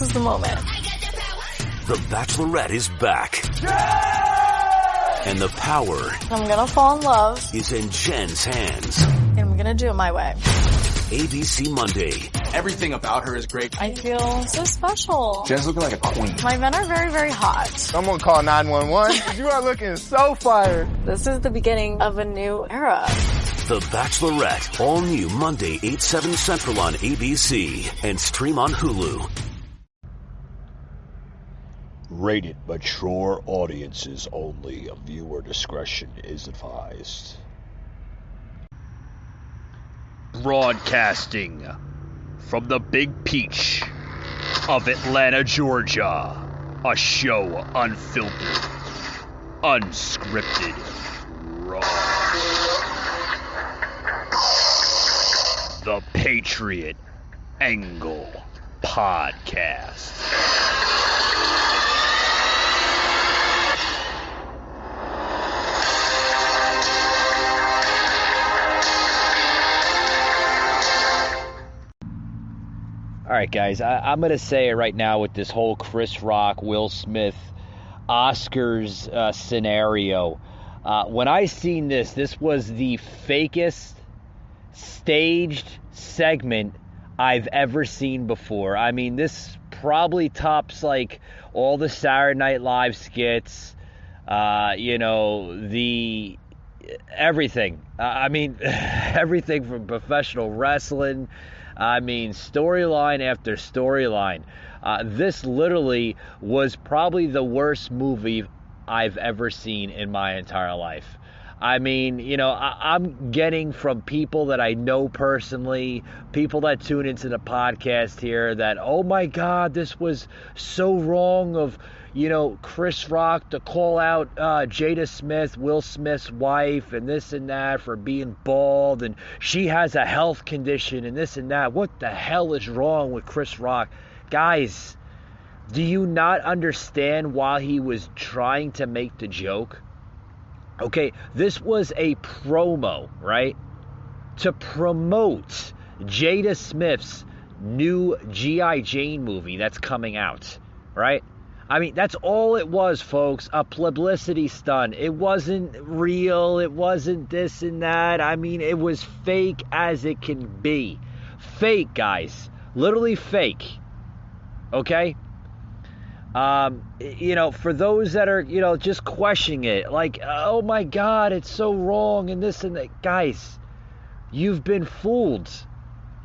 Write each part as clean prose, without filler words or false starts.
is the moment. The Bachelorette is back. And the power I'm gonna fall in love. is in Jen's hands. And I'm gonna do it my way. ABC Monday. Everything about her is great. I feel so special. Jen's looking like a queen. My men are very, very hot. Someone call 911. You are looking so fire. This is the beginning of a new era. The Bachelorette. All new Monday, 8/7 Central on ABC. And stream on Hulu. Rated mature audiences only. Viewer discretion is advised. Broadcasting from the Big Peach of Atlanta, Georgia. A show unfiltered, unscripted, raw. The Patriot Angle Podcast. All right, guys, I'm going to say it right now with this whole Chris Rock, Will Smith, Oscars scenario. When I seen this was the fakest staged segment I've ever seen before. I mean, this probably tops like all the Saturday Night Live skits, the everything. I mean, everything from professional wrestling. I mean, storyline after storyline. This literally was probably the worst movie I've ever seen in my entire life. I mean, I'm getting from people that I know personally, people that tune into the podcast here, that, oh my God, this was so wrong of, Chris Rock to call out Jada Smith, Will Smith's wife, and this and that for being bald, and she has a health condition and this and that. What the hell is wrong with Chris Rock? Guys, do you not understand why he was trying to make the joke? Okay, this was a promo, right? To promote Jada Smith's new G.I. Jane movie that's coming out, right? I mean, that's all it was, folks, a publicity stunt. It wasn't real. It wasn't this and that. I mean, it was fake as it can be. Fake, guys. Literally fake. Okay? For those that are, just questioning it, like, oh my God, it's so wrong and this and that. Guys, you've been fooled.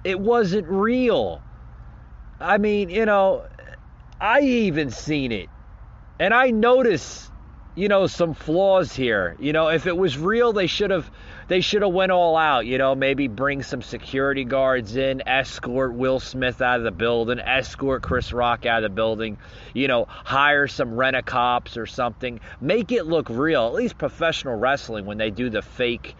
It wasn't real. I mean, I even seen it. And I notice, some flaws here. If it was real, they should have went all out, maybe bring some security guards in, escort Will Smith out of the building, escort Chris Rock out of the building, hire some rent-a-cops or something. Make it look real. At least professional wrestling, when they do the fake,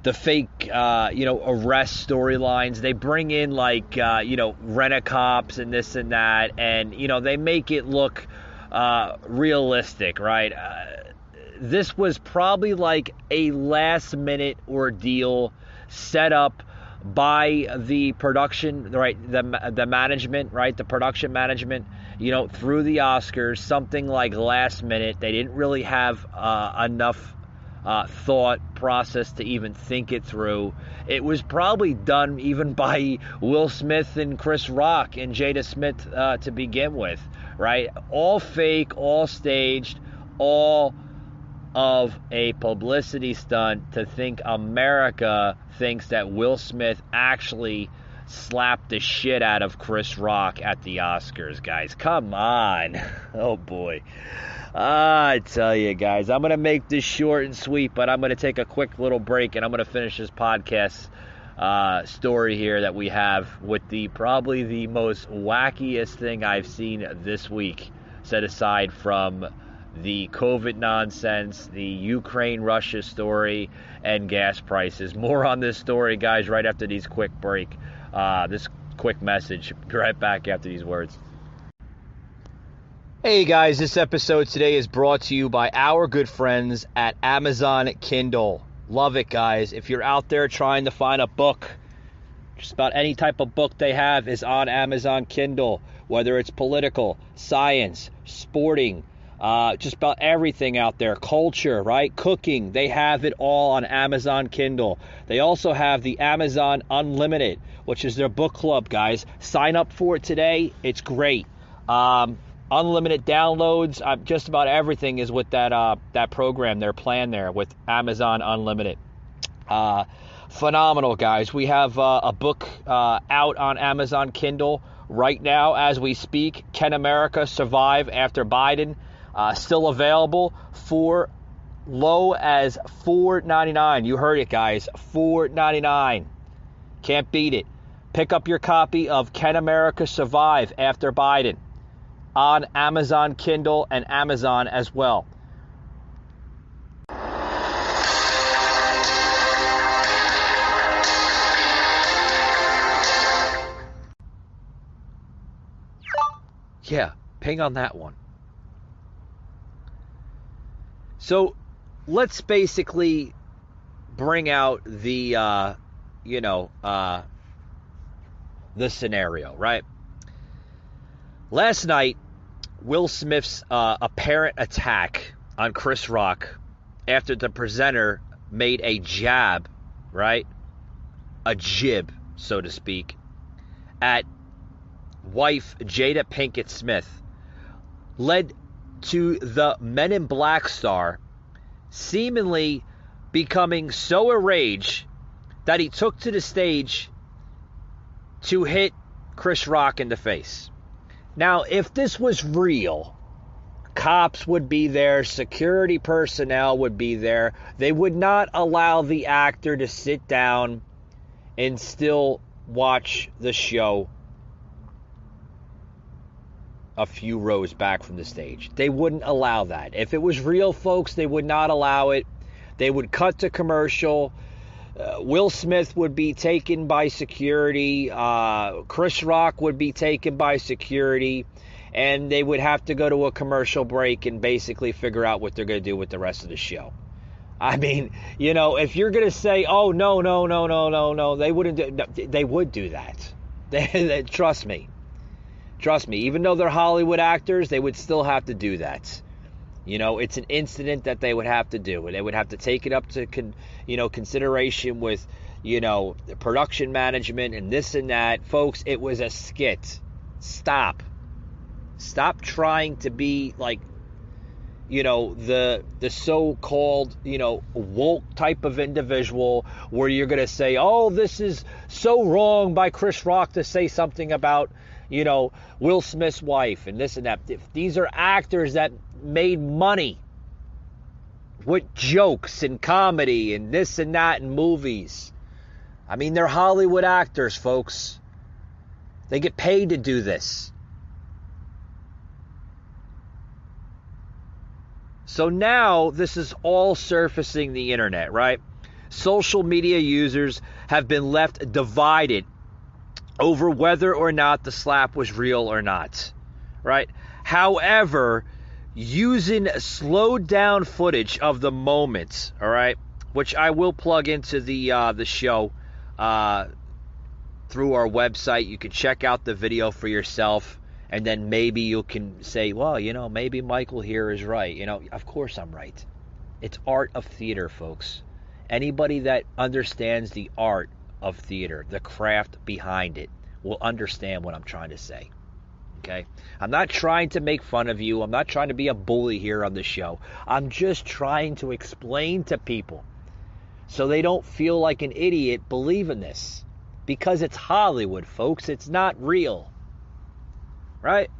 the fake, arrest storylines. They bring in, like, rent-a-cops and this and that, and, they make it look realistic, right? This was probably like a last-minute ordeal set up by the production, right, the management, right, the production management, through the Oscars, something like last minute. They didn't really have enough thought process to even think it through. It was probably done even by Will Smith and Chris Rock and Jada Smith to begin with, right? All fake, all staged, all of a publicity stunt to think America thinks that Will Smith actually slapped the shit out of Chris Rock at the Oscars, guys. Come on. Oh, boy. I tell you, guys, I'm going to make this short and sweet, but I'm going to take a quick little break, and I'm going to finish this podcast story here that we have with probably the most wackiest thing I've seen this week, set aside from the COVID nonsense, the Ukraine-Russia story, and gas prices. More on this story, guys, right after these quick break. This quick message. Be right back after these words. Hey guys, this episode today is brought to you by our good friends at Amazon Kindle. Love it, guys. If you're out there trying to find a book, Just about any type of book they have is on Amazon Kindle, whether it's political, science, sporting, just about everything out there, culture, right? Cooking, they have it all on Amazon Kindle. They also have the Amazon Unlimited, which is their book club, guys. Sign up for it today. It's great. Unlimited downloads, just about everything is with that program, their plan there with Amazon Unlimited. Phenomenal, guys. We have a book out on Amazon Kindle right now as we speak. Can America Survive After Biden? Still available for low as $4.99. You heard it, guys. $4.99. Can't beat it. Pick up your copy of Can America Survive After Biden on Amazon Kindle and Amazon as well. Yeah, ping on that one. So let's basically bring out the, the scenario, right? Last night, Will Smith's apparent attack on Chris Rock after the presenter made a jab, right? A jib, so to speak, at wife Jada Pinkett Smith led to the Men in Black star seemingly becoming so enraged that he took to the stage to hit Chris Rock in the face. Now, if this was real, cops would be there, security personnel would be there. They would not allow the actor to sit down and still watch the show a few rows back from the stage. They wouldn't allow that. If it was real, folks, they would not allow it. They would cut to commercial. Will Smith would be taken by security. Chris Rock would be taken by security. And they would have to go to a commercial break and basically figure out what they're going to do with the rest of the show. I mean, if you're going to say, oh, no, they wouldn't do, they would do that. Trust me. Trust me, even though they're Hollywood actors, they would still have to do that. It's an incident that they would have to do. They would have to take it up to, consideration with, production management and this and that. Folks, it was a skit. Stop. Stop trying to be like, the so-called, woke type of individual where you're going to say, oh, this is so wrong by Chris Rock to say something about, Will Smith's wife and this and that. These are actors that made money with jokes and comedy and this and that in movies. I mean, they're Hollywood actors, folks. They get paid to do this. So now this is all surfacing the internet, right? Social media users have been left divided over whether or not the slap was real or not, right? However, using slowed down footage of the moment, all right, which I will plug into the show through our website. You can check out the video for yourself, and then maybe you can say, well, maybe Michael here is right. Of course I'm right. It's art of theater, folks. Anybody that understands the art of theater, the craft behind it, will understand what I'm trying to say. Okay? I'm not trying to make fun of you. I'm not trying to be a bully here on the show. I'm just trying to explain to people so they don't feel like an idiot believing this. Because it's Hollywood, folks. It's not real. Right?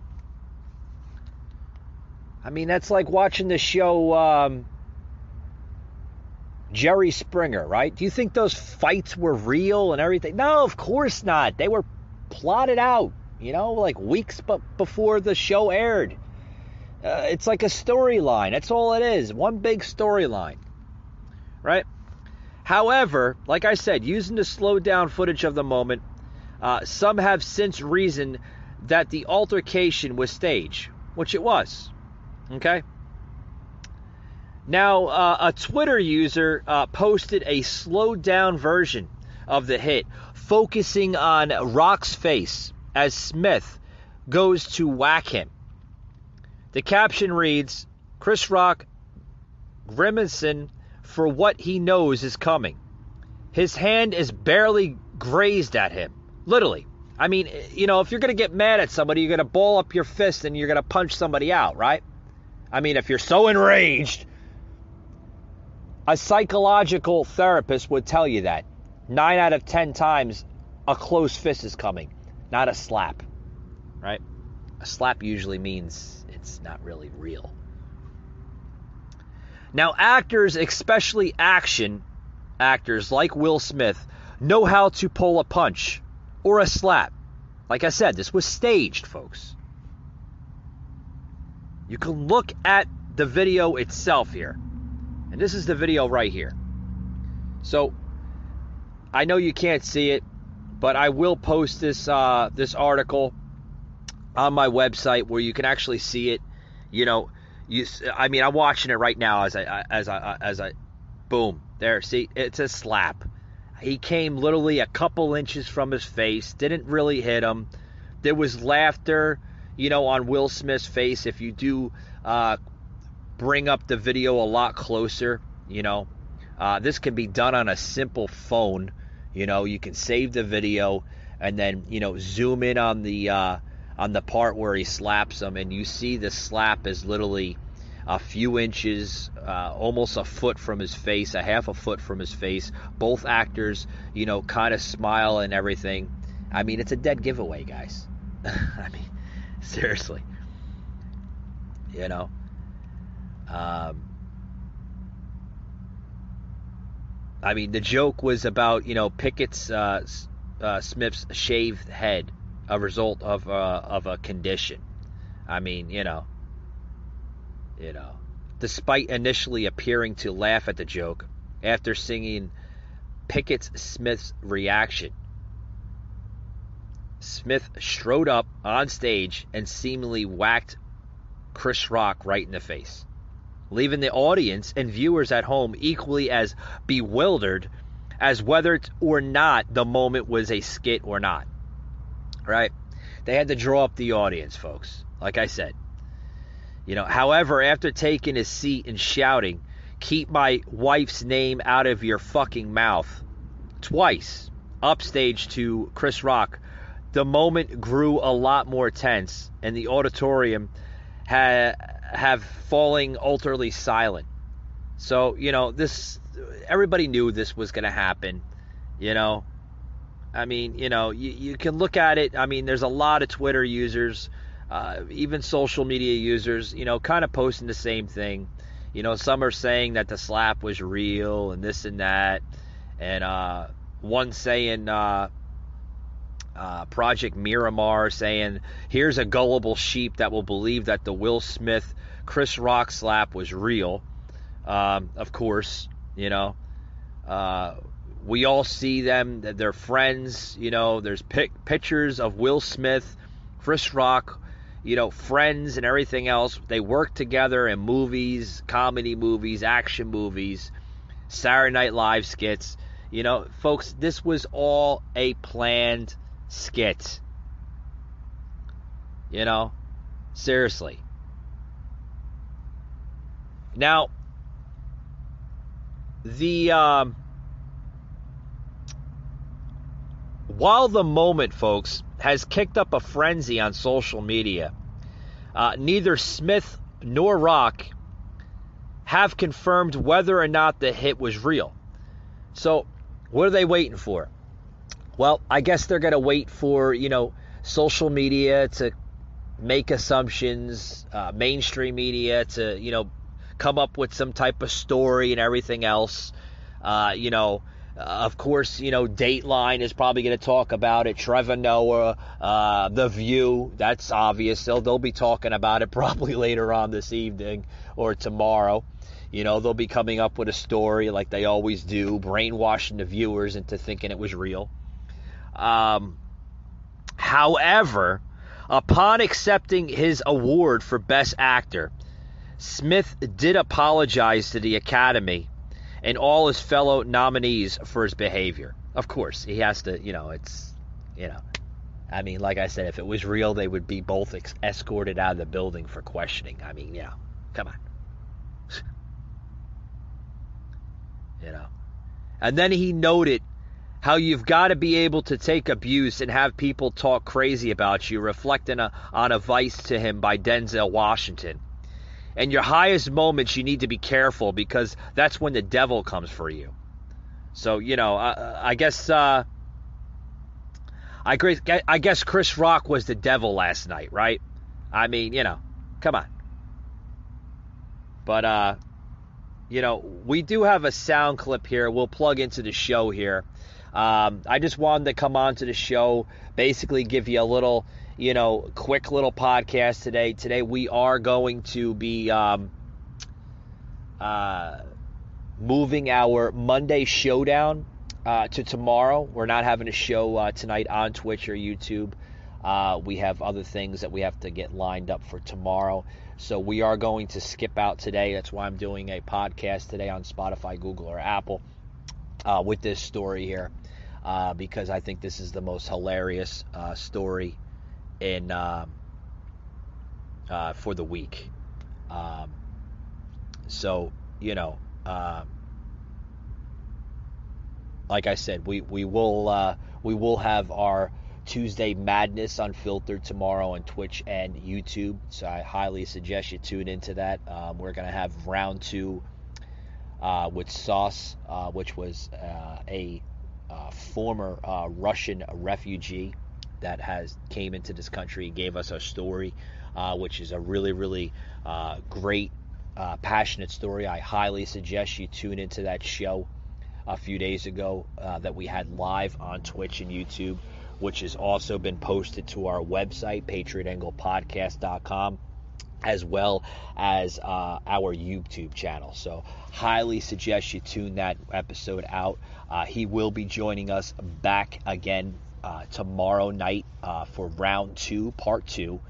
I mean, that's like watching the show Jerry Springer, right? Do you think those fights were real and everything? No, of course not. They were plotted out, like weeks before the show aired. It's like a storyline. That's all it is. One big storyline, right? However, like I said, using the slowed down footage of the moment, some have since reasoned that the altercation was staged, which it was. Okay? Now, a Twitter user posted a slowed down version of the hit, focusing on Rock's face as Smith goes to whack him. The caption reads, Chris Rock grimacing for what he knows is coming. His hand is barely grazed at him. Literally. I mean, you know, if you're going to get mad at somebody, you're going to ball up your fist and you're going to punch somebody out, right? I mean, if you're so enraged, a psychological therapist would tell you that 9 out of 10 times a closed fist is coming, not a slap, right? A slap usually means it's not really real. Now, actors, especially action actors like Will Smith, know how to pull a punch or a slap. Like I said, this was staged, folks. You can look at the video itself here. And this is the video right here. So, I know you can't see it, but I will post this this article on my website where you can actually see it. You know, I mean, I'm watching it right now as I boom, there, see, it's a slap. He came literally a couple inches from his face, didn't really hit him. There was laughter, you know, on Will Smith's face. If you do bring up the video a lot closer, you know, this can be done on a simple phone. You know, you can save the video and then, you know, zoom in on the part where he slaps him, and you see the slap is literally a few inches, almost a foot from his face, a half a foot from his face. Both actors, you know, kind of smile and everything. I mean, it's a dead giveaway, guys. I mean, seriously. You know. I mean, the joke was about, you know, Pickett's Smith's shaved head, a result of a condition. I mean, you know, despite initially appearing to laugh at the joke, after seeing Pickett Smith's reaction, Smith strode up on stage and seemingly whacked Chris Rock right in the face, leaving the audience and viewers at home equally as bewildered as whether or not the moment was a skit or not. Right? They had to draw up the audience, folks. Like I said. You know, however, after taking his seat and shouting, "Keep my wife's name out of your fucking mouth," twice, upstage to Chris Rock, the moment grew a lot more tense, and the auditorium have falling utterly silent. So, you know, everybody knew this was going to happen, you know. I mean, you know, you can look at it. I mean, there's a lot of Twitter users, even social media users, you know, kind of posting the same thing. You know, some are saying that the slap was real and this and that. And one saying, Project Miramar saying, here's a gullible sheep that will believe that the Will Smith Chris Rock slap was real. Of course, you know, we all see them, they're friends, you know, there's pictures of Will Smith, Chris Rock, you know, friends and everything else. They work together in movies, comedy movies, action movies, Saturday Night Live skits. You know, folks, this was all a planned skit. You know, seriously. Now, while the moment, folks, has kicked up a frenzy on social media, neither Smith nor Rock have confirmed whether or not the hit was real. So, what are they waiting for? Well, I guess they're going to wait for, you know, social media to make assumptions, mainstream media to, you know, come up with some type of story and everything else. You know, of course, you know, Dateline is probably going to talk about it. Trevor Noah, The View, that's obvious. They'll be talking about it probably later on this evening or tomorrow. You know, they'll be coming up with a story like they always do, brainwashing the viewers into thinking it was real. However, upon accepting his award for Best Actor, Smith did apologize to the Academy and all his fellow nominees for his behavior. Of course, he has to, I mean, like I said, if it was real, they would be both escorted out of the building for questioning. I mean, come on. And then he noted how you've got to be able to take abuse and have people talk crazy about you, reflecting on advice to him by Denzel Washington. In your highest moments, you need to be careful because that's when the devil comes for you. So, I guess Chris Rock was the devil last night, right? I mean, come on. But, we do have a sound clip here. We'll plug into the show here. I just wanted to come on to the show, basically give you a little, quick little podcast today. Today we are going to be moving our Monday showdown to tomorrow. We're not having a show tonight on Twitch or YouTube. We have other things that we have to get lined up for tomorrow. So we are going to skip out today. That's why I'm doing a podcast today on Spotify, Google, or Apple with this story here. Because I think this is the most hilarious story in for the week. Like I said, we will have our Tuesday Madness Unfiltered tomorrow on Twitch and YouTube. So I highly suggest you tune into that. We're gonna have round 2 with Sauce, which was a former Russian refugee that came into this country and gave us a story, which is a really, really great, passionate story. I highly suggest you tune into that show a few days ago that we had live on Twitch and YouTube, which has also been posted to our website, patriotanglepodcast.com, as well as our YouTube channel. So highly suggest you tune that episode out. He will be joining us back again tomorrow night for round 2, part 2,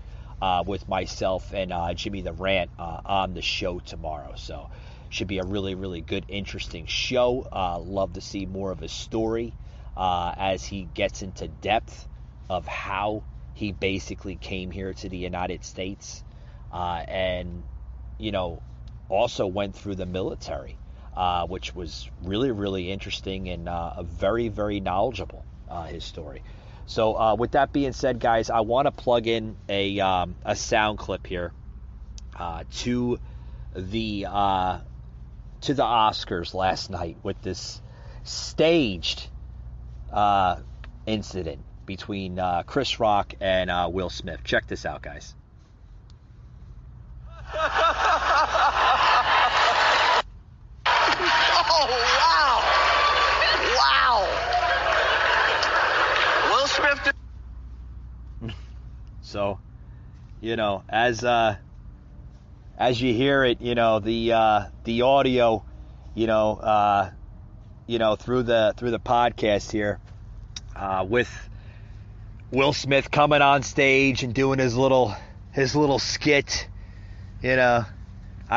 with myself and Jimmy the Rant on the show tomorrow. So should be a really, really good, interesting show. Love to see more of his story as he gets into depth of how he basically came here to the United States. And also went through the military, which was really, really interesting and a very, very knowledgeable, his story. So with that being said, guys, I want to plug in a sound clip here to the Oscars last night with this staged incident between Chris Rock and Will Smith. Check this out, guys. Oh, wow. Will Smith. So, as you hear it, the audio, through the podcast here, with Will Smith coming on stage and doing his little skit. I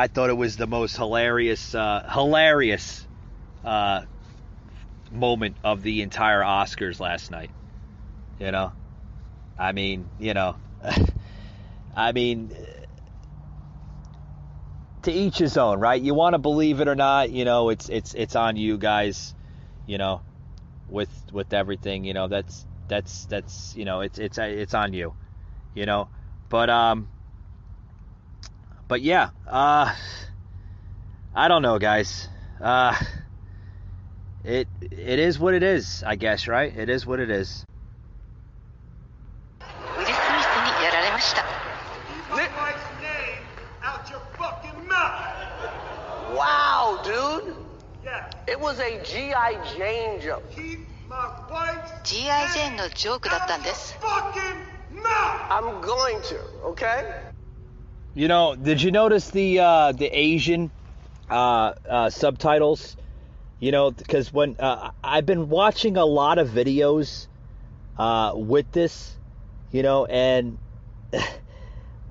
thought it was the most hilarious moment of the entire Oscars last night. I mean, to each his own, right? You want to believe it or not, it's on you guys, with everything, that's it's on you, but yeah, I don't know, guys. It is what it is, I guess, right? It is what it is. Wow, dude. Yeah. It was a G.I. Jane joke. G.I. Jane のジョークだったんです。I'm going to, okay? Did you notice the Asian subtitles? Because when I've been watching a lot of videos with this, and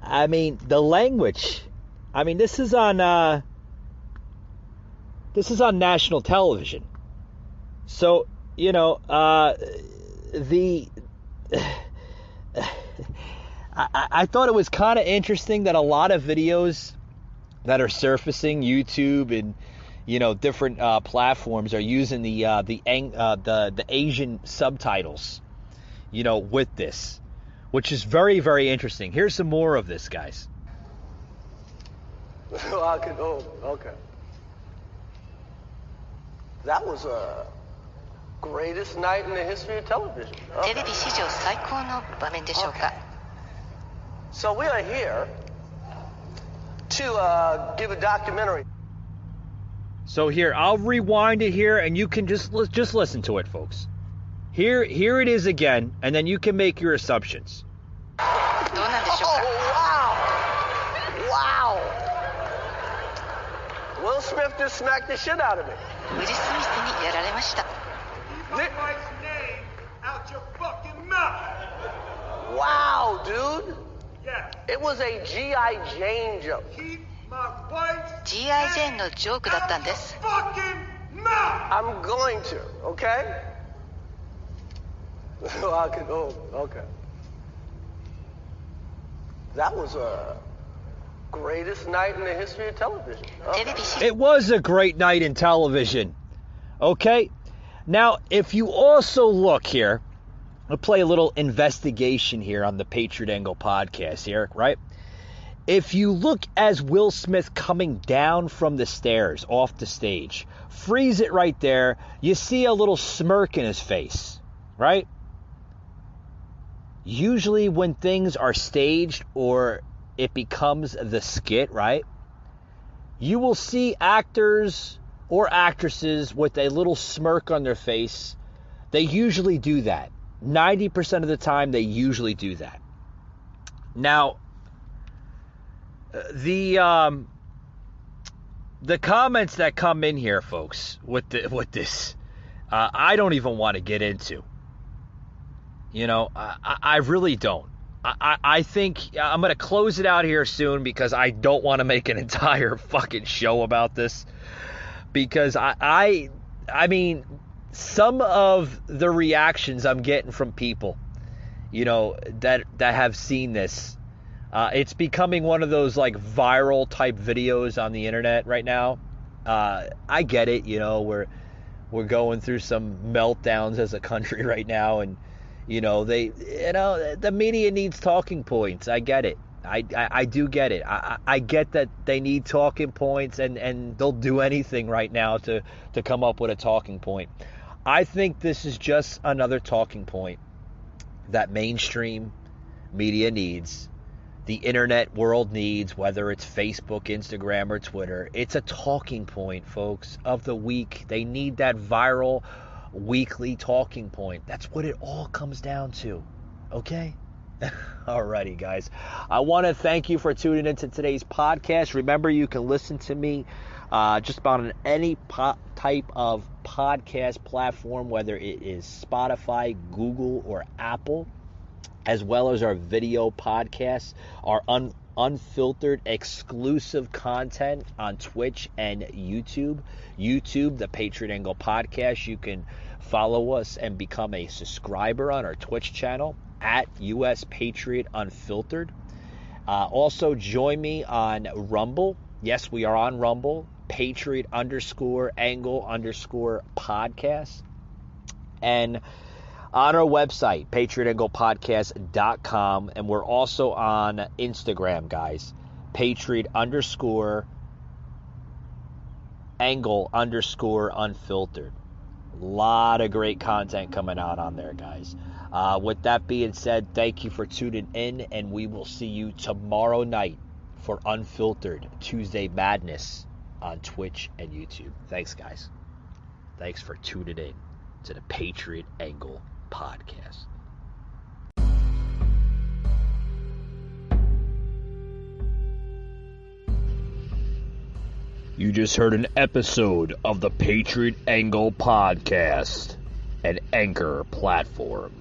I mean the language. I mean this is on national television, so you know, I thought it was kind of interesting that a lot of videos that are surfacing YouTube and, you know, different platforms are using the Asian subtitles, you know, with this, which is very, very interesting. Here's some more of this, guys. Okay. That was a greatest night in the history of television. テレビ史上最高の場面でしょうか。 So we are here to give a documentary. So here, I'll rewind it here, and you can just listen to it, folks. Here it is again, and then you can make your assumptions. どうなんでしょうか。 Wow! Will Smith just smacked the shit out of me. ウィル・スミスにやられました。 Wow, dude. It was a G.I. Jane joke. G.I. ジェーンのジョークだったんです。 I'm going to, okay? Okay. That was a greatest night in the history of television. テレビ史上 It was a great night in television. Okay? Now, if you also look here, I'll play a little investigation here on the Patriot Angle podcast here, right? If you look as Will Smith coming down from the stairs off the stage, freeze it right there, you see a little smirk in his face, right? Usually when things are staged or it becomes the skit, right? You will see actors or actresses with a little smirk on their face. They usually do that. 90% of the time, they usually do that. Now, the comments that come in here, folks, with this, I don't even want to get into. You know, I really don't. I think I'm going to close it out here soon because I don't want to make an entire fucking show about this. Because I mean, some of the reactions I'm getting from people, you know, that have seen this, it's becoming one of those like viral type videos on the internet right now. I get it, you know, we're going through some meltdowns as a country right now, and you know, the media needs talking points. I get it. I do get it. I get that they need talking points, and they'll do anything right now to come up with a talking point. I think this is just another talking point that mainstream media needs, the internet world needs, whether it's Facebook, Instagram, or Twitter. It's a talking point, folks, of the week. They need that viral weekly talking point. That's what it all comes down to. Okay? Alrighty, guys. I want to thank you for tuning into today's podcast. Remember, you can listen to me just about on any type of podcast platform, whether it is Spotify, Google, or Apple, as well as our video podcasts, our unfiltered exclusive content on Twitch and YouTube. YouTube, the Patriot Angle Podcast. You can follow us and become a subscriber on our Twitch channel at US Patriot Unfiltered. Also, join me on Rumble. Yes, we are on Rumble. Patriot_Angle_podcast. And on our website, patriotanglepodcast.com. And we're also on Instagram, guys. Patriot_Angle_Unfiltered. A lot of great content coming out on there, guys. With that being said, thank you for tuning in, and we will see you tomorrow night for Unfiltered Tuesday Madness on Twitch and YouTube. Thanks, guys. Thanks for tuning in to the Patriot Angle Podcast. You just heard an episode of the Patriot Angle Podcast, an Anchor platform.